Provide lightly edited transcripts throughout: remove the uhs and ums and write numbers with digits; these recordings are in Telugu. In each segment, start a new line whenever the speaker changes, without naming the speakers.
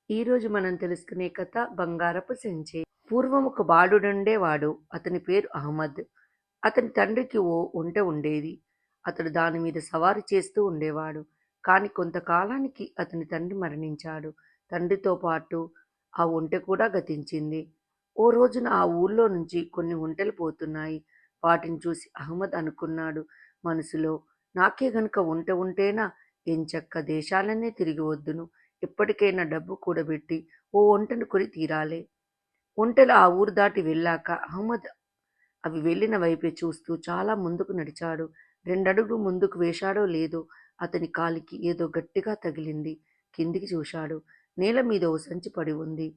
ఈరోజు మనం తెలుసుకునే కథ బంగారపు సంచి. పూర్వం ఒక బాలుడుండేవాడు. అతని పేరు అహ్మద్. అతని తండ్రికి ఓ ఒంటె ఉండేది. అతడు దాని మీద సవారీ చేస్తూ ఉండేవాడు. కానీ కొంతకాలానికి అతని తండ్రి మరణించాడు. తండ్రితో పాటు ఆ ఒంటె కూడా గతించింది. ఓ రోజున ఆ ఊర్లో నుంచి కొన్ని ఒంటెలు పోతున్నాయి. వాటిని చూసి అహ్మద్ అనుకున్నాడు మనసులో, నాకే గనుక ఒంటె ఉంటేనా ఎంచక్కా దేశాలన్నీ తిరిగి వద్దును. ఎప్పటికైనా డబ్బు కూడబెట్టి ఓ ఒంటెను కొని తీరాలే. ఒంటెలు ఆ ఊరు దాటి వెళ్ళాక అహ్మద్ అవి వెళ్ళిన వైపే చూస్తూ చాలా ముందుకు నడిచాడు. రెండడుగులు ముందుకు వేశాడో లేదో అతని కాలికి ఏదో గట్టిగా తగిలింది. కిందికి చూశాడు. నేల మీద ఓ సంచి పడి ఉంది.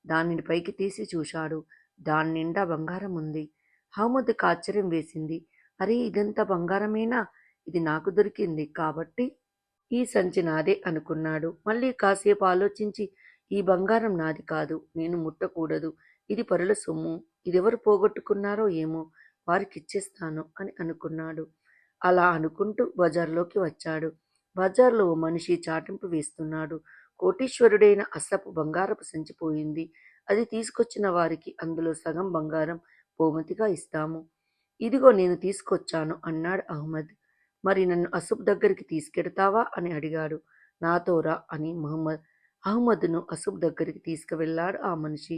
దానిని పైకి తీసి చూశాడు. దాని నిండా బంగారం ఉంది. అహ్మద్‌కి ఆశ్చర్యం వేసింది. అరే, ఇదంతా బంగారమేనా? ఇది నాకు దొరికింది కాబట్టి ఈ సంచి నాదే అనుకున్నాడు. మళ్ళీ కాసేపు ఆలోచించి, ఈ బంగారం నాది కాదు. నేను ముట్టకూడదు. ఇది పరుల సొమ్ము. ఇదెవరు పోగొట్టుకున్నారో ఏమో, వారికిచ్చేస్తాను అని అనుకున్నాడు. అలా అనుకుంటూ బజార్‌లోకి వచ్చాడు. బజార్‌లో ఓ మనిషి చాటింపు వేస్తున్నాడు. కోటీశ్వరుడైన అసఫ్ బంగారపు సంచి పోయింది. అది తీసుకొచ్చిన వారికి అందులో సగం బంగారం బహుమతిగా ఇస్తాము. ఇదిగో నేను తీసుకొచ్చాను అన్నాడు అహ్మద్. మరి నన్ను అసఫ్ దగ్గరికి తీసుకెడతావా అని అడిగాడు. నాతో రా అని అహ్మద్‌ను అసఫ్ దగ్గరికి తీసుకువెళ్ళాడు ఆ మనిషి.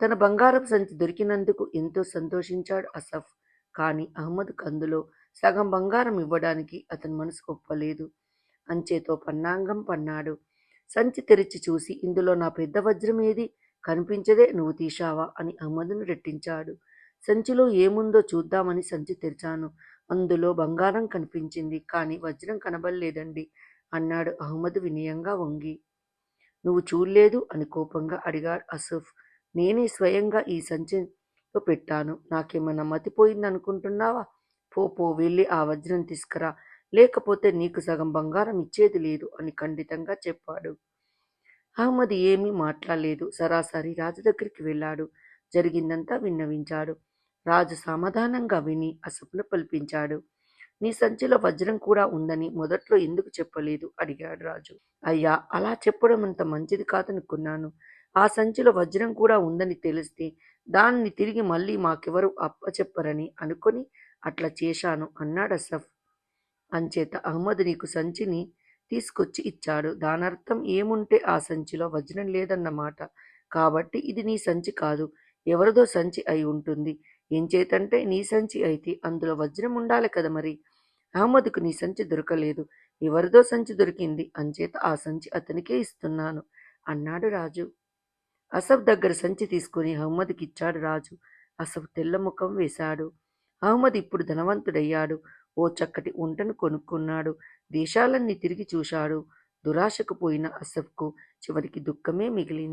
తన బంగారపు సంచి దొరికినందుకు ఎంతో సంతోషించాడు అసఫ్. కానీ అహ్మద్‌కు అందులో సగం బంగారం ఇవ్వడానికి అతని మనసు ఒప్పలేదు. అంచేతో పన్నాగం పన్నాడు. సంచి తెరిచి చూసి, ఇందులో నా పెద్ద వజ్రం ఏది? కనిపించదే, నువ్వు తీశావా అని అహ్మద్‌ను రెట్టించాడు. సంచిలో ఏముందో చూద్దామని సంచి తెరిచాను. అందులో బంగారం కనిపించింది. కానీ వజ్రం కనబడలేదండి అన్నాడు అహ్మద్ వినయంగా వంగి. నువ్వు చూడలేదు అని కోపంగా అడిగాడు అసఫ్. నేనే స్వయంగా ఈ సంచిలో పెట్టాను. నాకేమన్నా మతిపోయిందనుకుంటున్నావా? పో పో, వెళ్ళి ఆ వజ్రం తీసుకురా, లేకపోతే నీకు సగం బంగారం ఇచ్చేది లేదు అని ఖండితంగా చెప్పాడు. అహ్మద్ ఏమీ మాట్లాడలేదు. సరాసరి రాజు దగ్గరికి వెళ్ళాడు. జరిగిందంతా విన్నవించాడు. రాజు సమాధానంగా విని అసఫ్ను పిలిపించాడు. నీ సంచిలో వజ్రం కూడా ఉందని మొదట్లో ఎందుకు చెప్పలేదు అడిగాడు రాజు. అయ్యా, అలా చెప్పడం అంత మంచిది కాదనుకున్నాను. ఆ సంచిలో వజ్రం కూడా ఉందని తెలిస్తే దానిని తిరిగి మళ్ళీ మాకెవరు అప్పచెప్పరని అనుకొని అట్లా చేశాను అన్నాడు అసఫ్. అంచేత అహ్మద్ నీకు సంచిని తీసుకొచ్చి ఇచ్చాడు. దానర్థం ఏముంటే ఆ సంచిలో వజ్రం లేదన్నమాట. కాబట్టి ఇది నీ సంచి కాదు, ఎవరిదో సంచి అయి ఉంటుంది. ఎంచేతంటే నీ సంచి అయితే అందులో వజ్రం ఉండాలి కదా మరి. అహ్మద్‌కు నీ సంచి దొరకలేదు, ఎవరిదో సంచి దొరికింది. అంచేత ఆ సంచి అతనికే ఇస్తున్నాను అన్నాడు రాజు. అసఫ్ దగ్గర సంచి తీసుకుని అహ్మద్‌కిచ్చాడు రాజు. అసఫ్ తెల్ల ముఖం వేశాడు. అహ్మద్ ఇప్పుడు ధనవంతుడయ్యాడు. ఓ చక్కటి ఒంటెను కొనుక్కున్నాడు. దేశాలన్నీ తిరిగి చూశాడు. దురాశకు పోయిన అసఫ్‌కు చివరికి దుఃఖమే మిగిలింది.